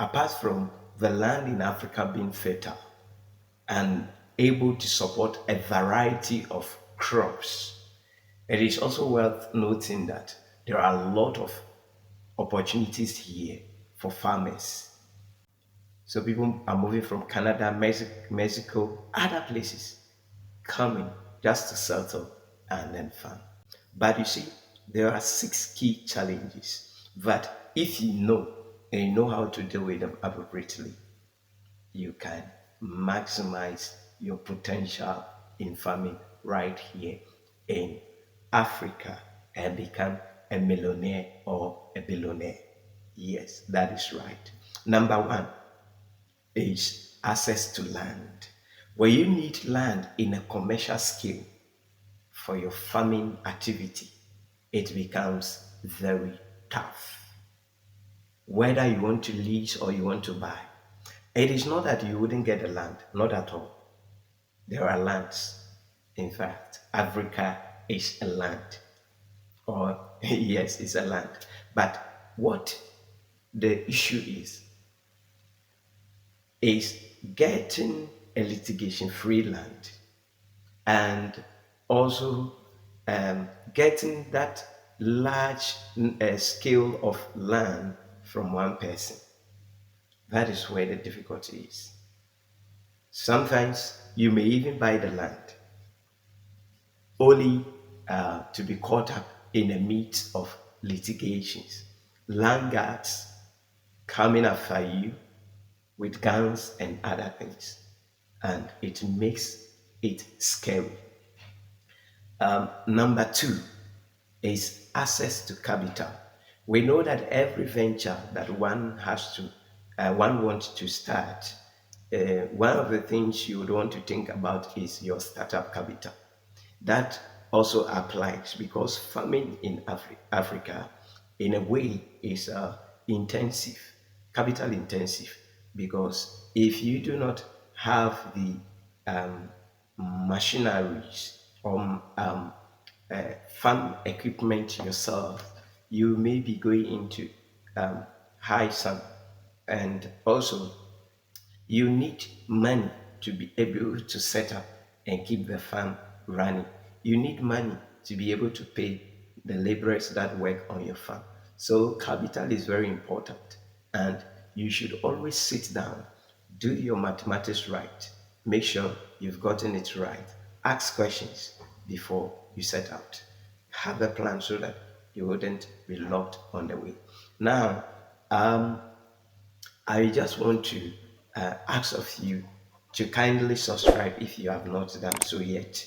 apart from the land in Africa being fertile and able to support a variety of crops, it is also worth noting that there are a lot of opportunities here for farmers. So people are moving from Canada, Mexico, other places, coming just to settle and then farm. But you see, there are six key challenges that if you know and you know how to deal with them appropriately, you can maximize your potential in farming right here in Africa and become a millionaire or a billionaire. Yes, that is right. Number one is access to land. When you need land in a commercial scale for your farming activity, it becomes very tough. Whether you want to lease or you want to buy, it is not that you wouldn't get the land, not at all. There are lands. In fact, Africa is a land, or yes, it's a land. But what the issue is getting a litigation free land and also getting that large scale of land from one person. That is where the difficulty is. Sometimes you may even buy the land only to be caught up in the midst of litigations. Land guards coming after you with guns and other things, and it makes it scary. Number two is access to capital. We know that every venture that one wants to start, one of the things you would want to think about is your startup capital. That also applies because farming in Africa, in a way, is intensive, capital intensive. Because if you do not have the machineries or farm equipment yourself, you may be going into high sum. And also, you need money to be able to set up and keep the farm running. You need money to be able to pay the laborers that work on your farm. So capital is very important, and you should always sit down, do your mathematics right, make sure you've gotten it right, ask questions before you set out. Have a plan so that you wouldn't be locked on the way. Now, I just want to ask of you to kindly subscribe if you have not done so yet,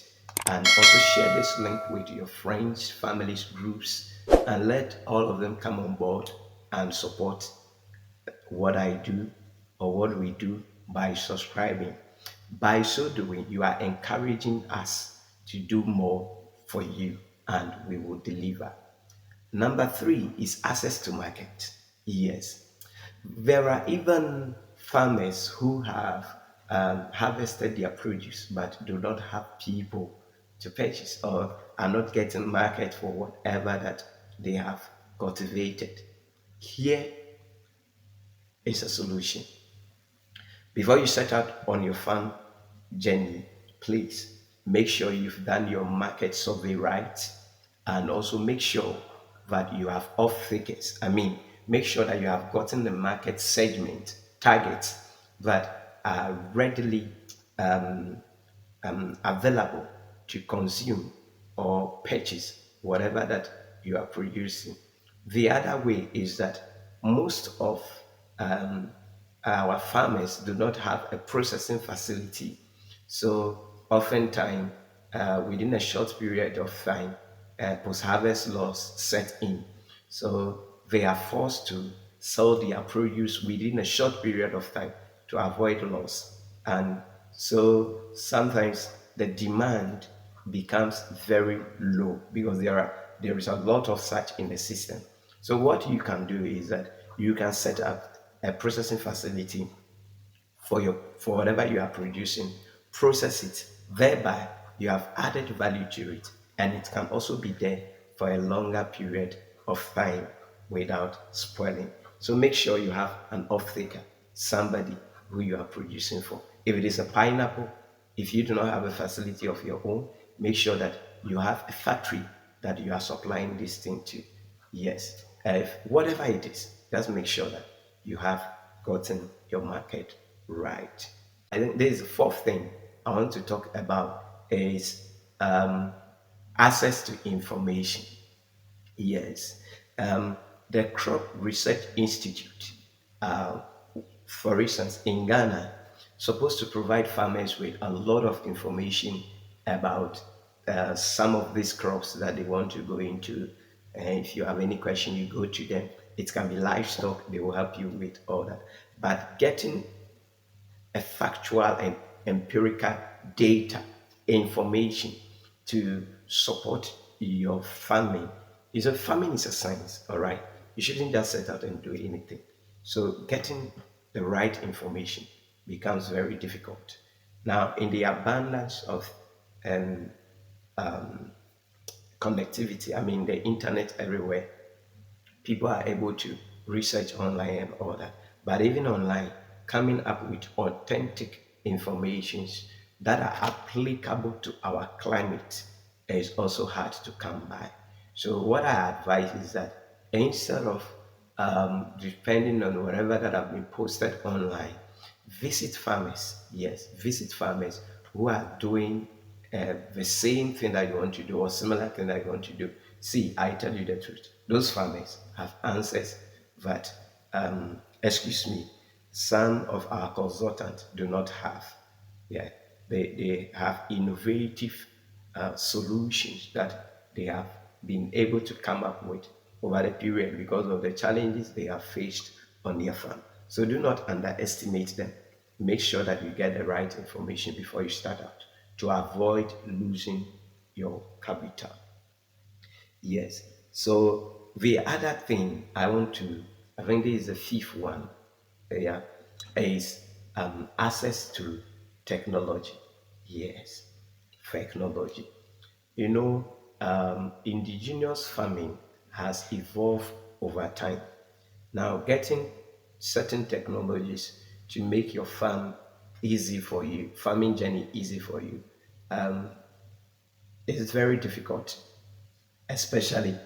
and also share this link with your friends, families, groups, and let all of them come on board and support what I do or what we do by subscribing. By so doing, you are encouraging us to do more for you, and we will deliver. Number three is access to market. Yes, there are even farmers who have harvested their produce but do not have people to purchase or are not getting market for whatever that they have cultivated. Here is a solution. Before you set out on your farm journey, please make sure you've done your market survey right, and also make sure that you have off takers. I mean, make sure that you have gotten the market segment targets that are readily available to consume or purchase whatever that you are producing. The other way is that most of um, our farmers do not have a processing facility. So oftentimes, within a short period of time, post-harvest loss set in. So they are forced to sell their produce within a short period of time to avoid loss. And so sometimes the demand becomes very low because there is a lot of such in the system. So what you can do is that you can set up a processing facility for whatever you are producing, process it, thereby you have added value to it, and it can also be there for a longer period of time without spoiling. So make sure you have an off-taker, somebody who you are producing for. If it is a pineapple, if you do not have a facility of your own, make sure that you have a factory that you are supplying this thing to. Yes, if whatever it is, just make sure that you have gotten your market right. I think this is the fourth thing I want to talk about is um, access to information. Yes. Um, the Crop Research Institute, uh, for instance, in Ghana, supposed to provide farmers with a lot of information about some of these crops that they want to go into. And if you have any question, you go to them. It can be livestock, they will help you with all that. But getting a factual and empirical data, information to support your farming. Is a farming is a science, all right. You shouldn't just set out and do anything. So getting the right information becomes very difficult. Now, in the abundance of um, connectivity, I mean the internet everywhere, people are able to research online and all that. But even online, coming up with authentic informations that are applicable to our climate is also hard to come by. So what I advise is that instead of depending on whatever that have been posted online, visit farmers. Yes, visit farmers who are doing the same thing that you want to do or similar thing that you want to do. See, I tell you the truth. Those farmers have answers that, excuse me, some of our consultants do not have. Yeah, they have innovative solutions that they have been able to come up with over the period because of the challenges they have faced on their farm. So do not underestimate them. Make sure that you get the right information before you start out to avoid losing your capital. Yes. So the other thing I think this is the fifth one, yeah, is access to technology. Yes, technology. You know, indigenous farming has evolved over time. Now, getting certain technologies to make your easy for you, farming journey easy for you, is very difficult, especially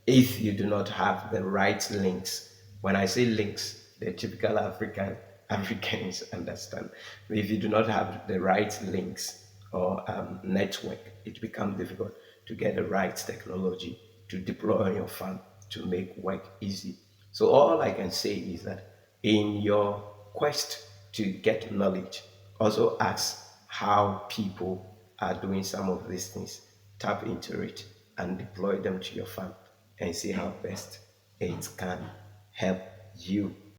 if you do not have the right links. When I say links, the typical Africans understand. If you do not have the right links or network, it becomes difficult to get the right technology to deploy on your farm to make work easy. So all I can say is that in your quest to get knowledge, also ask how people are doing some of these things. Tap into it and deploy them to your farm and see how best it can help you